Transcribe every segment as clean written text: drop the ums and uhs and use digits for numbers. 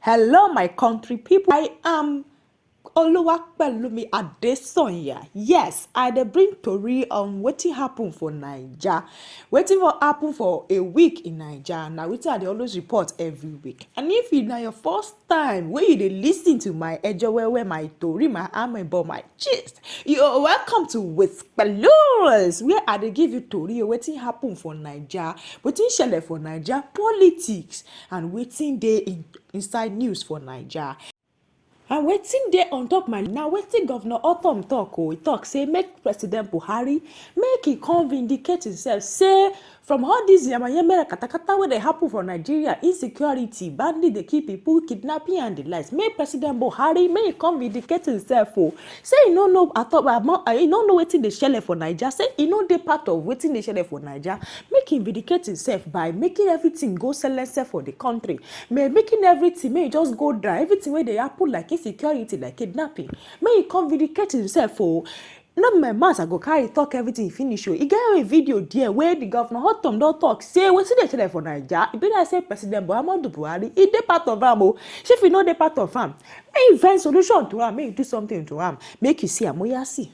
Hello, my country people. I am Oluwapelumi Adesonya. Yes, I dey bring tori on wetin happen for Naija. Wetin for happen for a week in Naija. Na wetin I dey always report every week. And if e na your first time wey you dey lis ten to my ejowewe, my tori, my amebo, my gist, you are welcome to With Pelos, where I dey give you tori of wetin happen for Naija, wetin shele for Naija, politics, and wetin dey inside news for Naija. And wetin dey on top my now wetin Governor Otom talk e talk say make President Buhari make e come vindicate himself, say from all dis yamayeme katakata wey dey happen for Nigeria, insecurity, bandit dey kill people, kidnapping and the likes, make President Buhari make e come vindicate himself say e no know at all, e no know wetin dey shele for Naija, say e no dey part of wetin dey shele for Naija, make e vindicate himself by making everything go silence for the country, making everything make e just go dry, everything wey dey happen like insecurity, like kidnapping, make e come vindicate himself not my mouth I go carry talk everything finish e get a video there where the governor Otom don talk say wetin dey shele for Naija, e be like say President Muhammadu Buhari e dey part of am shey if e no dey part of am, make e find solution to am, make e do something to am, make you see am oya see.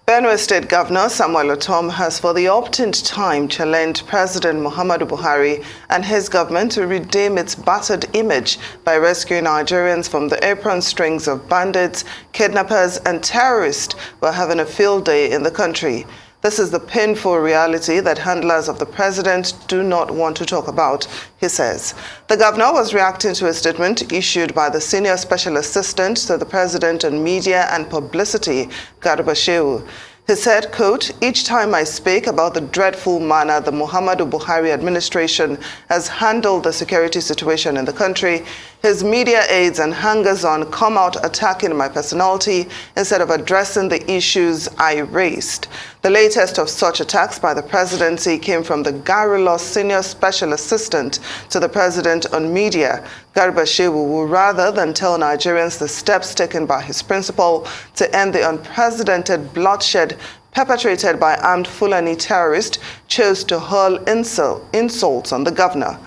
Benue State Governor Samuel Otom has for the umpteenth time challenged President Muhammadu Buhari and his government to redeem its battered image by rescuing Nigerians from the apron strings of bandits, kidnappers and terrorists who are having a field day in the country. This is the painful reality that handlers of the president do not want to talk about, he says. The governor was reacting to a statement issued by the senior special assistant to the president on media and publicity, Garba Shehu. He said, quote, "Each time I speak about the dreadful manner the Muhammadu Buhari administration has handled the security situation in the country, his media aides and hangers-on come out attacking my personality instead of addressing the issues I raised." The latest of such attacks by the presidency came from the garrulous senior special assistant to the president on media, Garba Shehu, who rather than tell Nigerians the steps taken by his principal to end the unprecedented bloodshed perpetrated by armed Fulani terrorists, chose to hurl insults on the governor.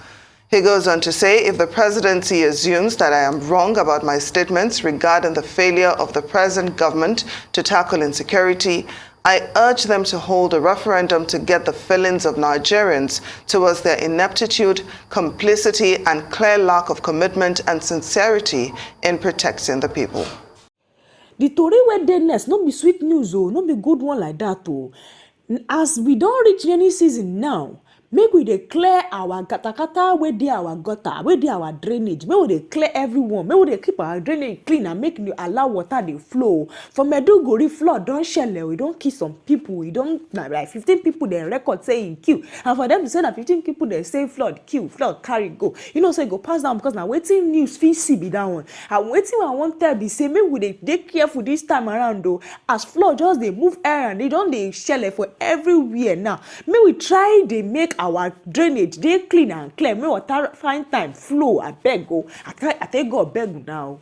He goes on to say, if the presidency assumes that I am wrong about my statements regarding the failure of the present government to tackle insecurity, I urge them to hold a referendum to get the feelings of Nigerians towards their ineptitude, complicity, and clear lack of commitment and sincerity in protecting the people. The tori wey dey next no be sweet news no be good one like that as we don reach rainy season now, make we dey clear our katakata wey dey our gutter, wey dey our drainage, make we dey clear everyone, make we dey keep our drainage clean and make we allow water dey flow. For Maiduguri, flood don shele, we don kill some people, e don like 15 people dem record say e kill, and for them to say na 15 people dem say flood kill, flood carry go, you know say e go pass down because na wetin news fit see be that one. And wetin I wan tell be say make we dey careful this time around as flood just dey move around, e don dey shele for everywhere now. Make we try dey make our drainage dey clean and clear, make water find time flow. Abeg I take God beg now.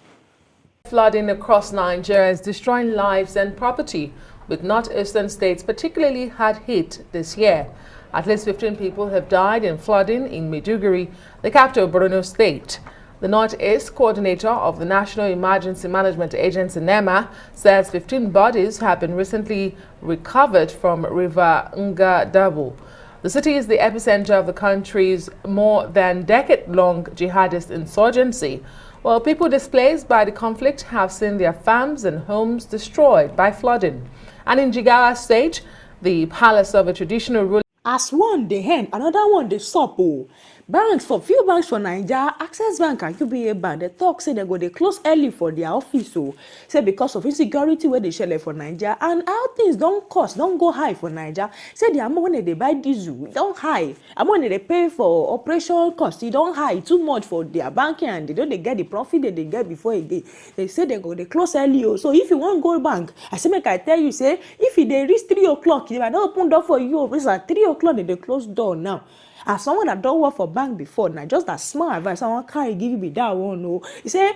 Flooding across Nigeria is destroying lives and property, with northeastern states particularly hard hit this year. At least 15 people have died in flooding in Maiduguri, the capital of Borno State. The Northeast coordinator of the National Emergency Management Agency, NEMA, says 15 bodies have been recently recovered from River Ngadabu. The city is the epicenter of the country's more than decade-long jihadist insurgency, while people displaced by the conflict have seen their farms and homes destroyed by flooding. And in Jigawa State, the palace of a traditional ruler, as one dey end, another one dey sup banks for few banks for Naija, Access Bank and UBA Bank, they talk say they go dey close early for their office say because of insecurity wey dey shele for Naija and how things don go high for Naija. Say the amount when they buy diesel don high, amount when they pay for operation cost e don high too much for their banking, and they don't dey get the profit that they get before again. They say they go dey close early so if you wan go bank, I say make I tell you say if e dey reach 3 o'clock, if I don open door for you, it's at 3 o'clock they close door now. As someone that don't work for bank before, now just that small advice someone can't give you that one. He say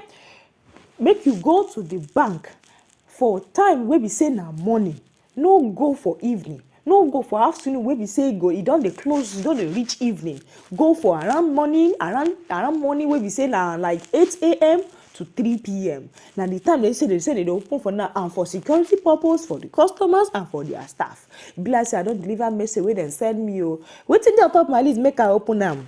make you go to the bank for time where we say now morning, no go for evening. No go for afternoon wey be say go e don dey close, e don dey reach evening. Go for around morning wey be say na like 8 a.m. to 3 p.m. Now the time they say they open for now and for security purpose for the customers and for their staff. Be like say I don't deliver message wey dem send me o. Wetin dey on top my list make I open am.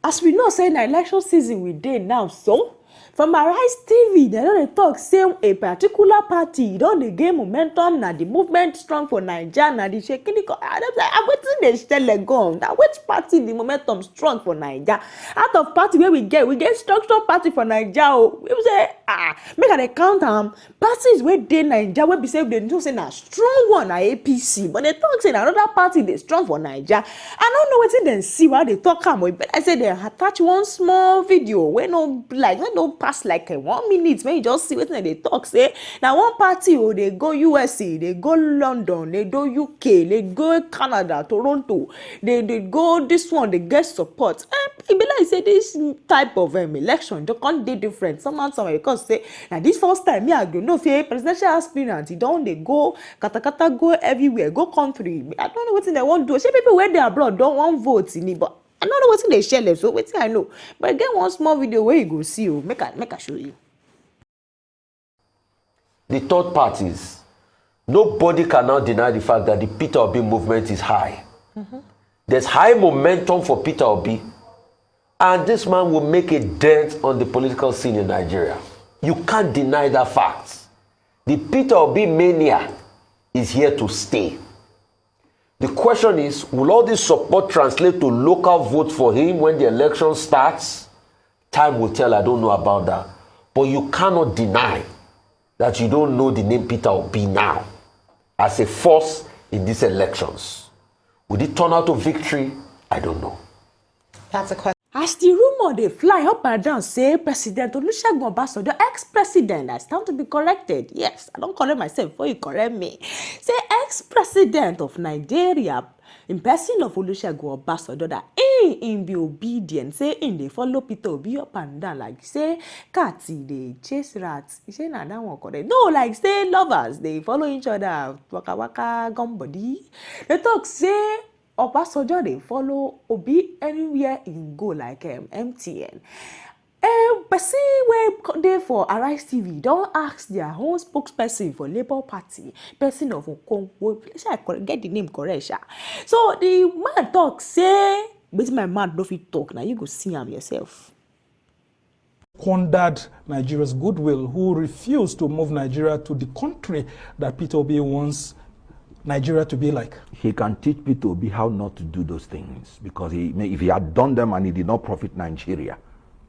As we know say na election season we dey now, so from Arise TV dem don dey talk say a particular party don dey gain momentum, na the movement strong for Naija, na the shekini wetin dey shele go. Na which party the momentum strong for Naija? Out of party wey we get strong party for Naija o. We say make I dey count am. Parties wey dey Naija wey be say dem know say na strong one na APC, but they talk say na another party dey strong for Naija. I no know wetin dem see while they talk am, but I say dem attach one small video wey no pass like 1 minute, when you just see wetin they talk say na one party o dey go USA, they go London, they go UK, they go Canada, Toronto, they go this one, they get support. E be like say this type of election just can't dey different somehow because say na this first time me I go know say presidential aspirant e don dey go katakata, go everywhere, go country. I don't know wetin they wan do. Say people wey dey abroad don wan vote in it, but I don't know wetin dey share, so wetin I know. But get one small video where you go see o, make I show you. The third parties, nobody can now deny the fact that the Peter Obi movement is high. There's high momentum for Peter Obi, and this man will make a dent on the political scene in Nigeria. You can't deny that fact. The Peter Obi mania is here to stay. The question is, will all this support translate to local votes for him when the election starts? Time will tell, I don't know about that. But you cannot deny that you don't know the name Peter Obi now as a force in these elections. Would it turn out to victory? I don't know. That's a question. As the rumor dey fly up and down say President Olusegun Obasanjo, ex-president, I stand to be corrected. Yes, I don't correct myself before you correct me. Say ex-president of Nigeria, in person of Olusegun Obasanjo, that in be obedient, say in dey follow Peter Obi up and down, like say cats dey chase rats. You say na that one correct? No, like say lovers they follow each other, waka waka gum body. They talk say Obasanjo dey follow Obi anywhere he go, like MTN. Person wey dey for Arise TV don ask their own spokesperson for Labour Party, person of Okonkwo, I get the name correct sha. So the man talk say, wetin my man no fit talk, now you go see am yourself. Squandered Nigeria's goodwill, who refused to move Nigeria to the country that Peter Obi wants Nigeria to be like. He can teach Peter Obi how not to do those things, because if he had done them and he did not profit Nigeria,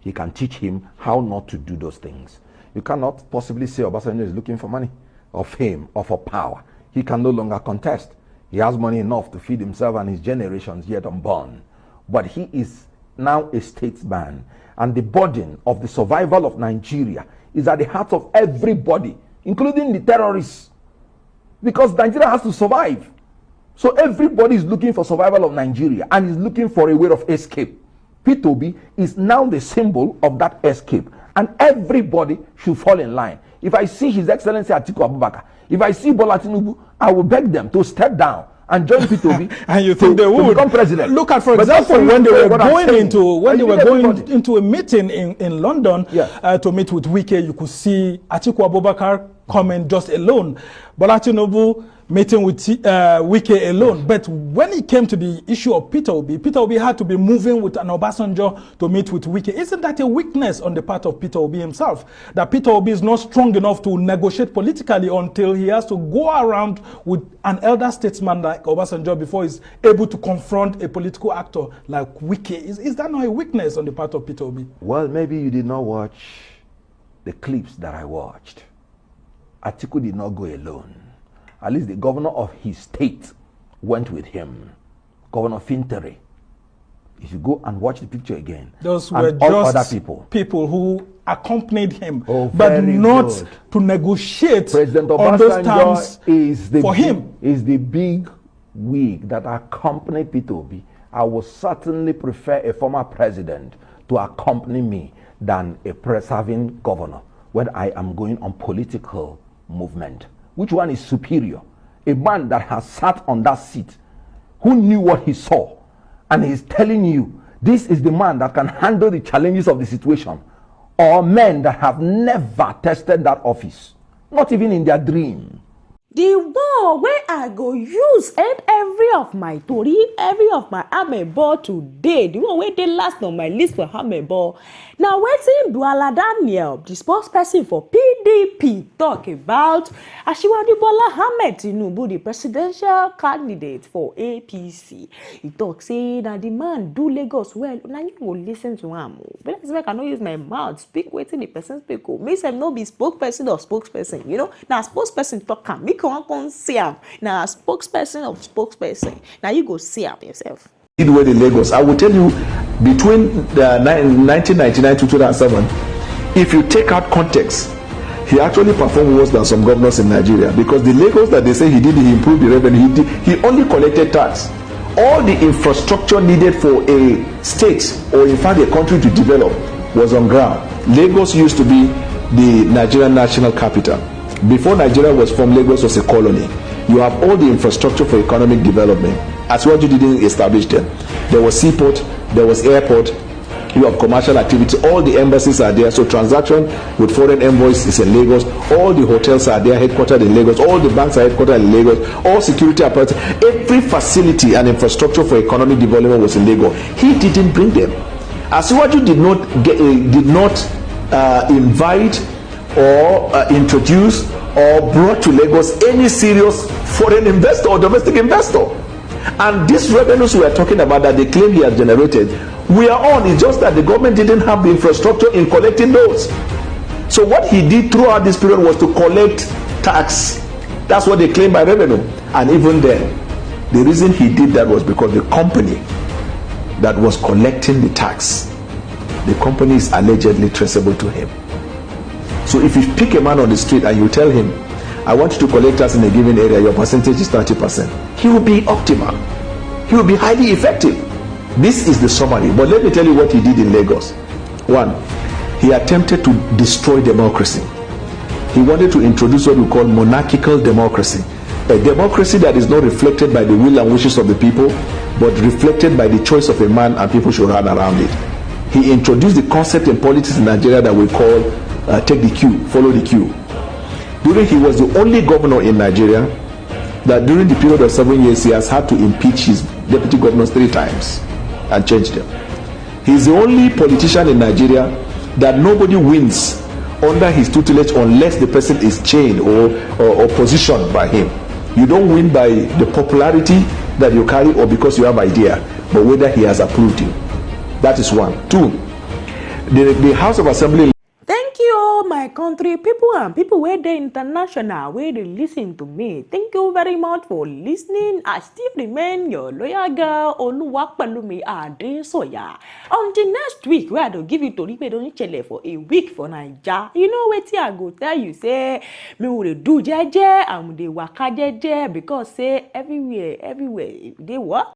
he can teach him how not to do those things. You cannot possibly say Obasanjo is looking for money or fame or for power. He can no longer contest. He has money enough to feed himself and his generations yet unborn. But he is now a statesman, and the burden of the survival of Nigeria is at the heart of everybody, including the terrorists. Because Nigeria has to survive. So everybody is looking for survival of Nigeria and is looking for a way of escape. Peter Obi is now the symbol of that escape, and everybody should fall in line. If I see His Excellency Atiku Abubakar, if I see Bola Tinubu, I will beg them to step down and join Peter Obi and you think they would become president. Look at, for example, when they were going into a meeting in London, to meet with Wike, you could see Atiku Abubakar coming just alone, Bola Tinubu meeting with Wike alone. But when it came to the issue of Peter Obi had to be moving with an Obasanjo to meet with Wike. Isn't that a weakness on the part of Peter Obi himself? That Peter Obi is not strong enough to negotiate politically until he has to go around with an elder statesman like Obasanjo before he's able to confront a political actor like Wike. Is that not a weakness on the part of Peter Obi? Well, maybe you did not watch the clips that I watched. Atiku did not go alone. At least the governor of his state went with him, Governor Fintere. If you go and watch the picture again, those were just other people who accompanied him, but not good. To negotiate President on those terms for him. Is the big wig that accompanied Peter Obi. I would certainly prefer a former president to accompany me than a serving governor when I am going on political movement. Which one is superior? a man that has sat on that seat, who knew what he saw, and he's telling you this is the man that can handle the challenges of the situation, or men that have never tested that office, not even in their dream. The one where I go use every of my tori, every of my amebo today, the one where they last on my list for amebo. Now wetin Buala Daniel, the spokesperson for PDP, talk about Asiwaju Bola Ahmed Tinubu, the presidential candidate for APC. He talk say na the man do Lagos well. Now you go listen to him. But I cannot use my mouth speak wetin the person speak. Me say no be spokesperson or spokesperson. You know, now spokesperson talk am. Me come see am. Now spokesperson of spokesperson. Now you go see am yourself. Did well in Lagos. I will tell you, between 1999 to 2007, if you take out context, he actually performed worse than some governors in Nigeria, because the Lagos that they say he did, he improved the revenue, he only collected tax. All the infrastructure needed for a state, or in fact a country, to develop was on ground. Lagos used to be the Nigerian national capital. Before Nigeria was formed, Lagos was a colony. You have all the infrastructure for economic development. As what you didn't establish them. There was seaport, there was airport, you have commercial activity, all the embassies are there, so transaction with foreign envoys is in Lagos, all the hotels are there, headquartered in Lagos, all the banks are headquartered in Lagos, all security apparatus, every facility and infrastructure for economic development was in Lagos. He didn't bring them. Asiwaju did not invite or introduce or brought to Lagos any serious foreign investor or domestic investor. And these revenues we are talking about that they claim he has generated, we are on. It's just that the government didn't have the infrastructure in collecting those. So what he did throughout this period was to collect tax. That's what they claim by revenue. And even then, the reason he did that was because the company that was collecting the tax, the company is allegedly traceable to him. So if you pick a man on the street and you tell him, I want you to collect tax in a given area, your percentage is 30%, he will be optimal. He will be highly effective. This is the summary. But let me tell you what he did in Lagos. One, he attempted to destroy democracy. He wanted to introduce what we call monarchical democracy. A democracy that is not reflected by the will and wishes of the people, but reflected by the choice of a man, and people should run around it. He introduced the concept in politics in Nigeria that we call take the queue, follow the queue. He was the only governor in Nigeria that during the period of 7 years he has had to impeach his deputy governors 3 times and change them. He's the only politician in Nigeria that nobody wins under his tutelage unless the person is chained or positioned by him. You don't win by the popularity that you carry or because you have idea, but whether he has approved you. That is one. 2, the House of Assembly. Thank you, all my country people and people where they international, where they listen to me. Thank you very much for listening. I still remain your loyal girl, Oluwapelumi Adesoya. Until next week, where I will give you Tori Pedoni Chele for a week for Naija. You know what I go tell you, say, me will do jeje, and they waka jeje, because say everywhere, they what?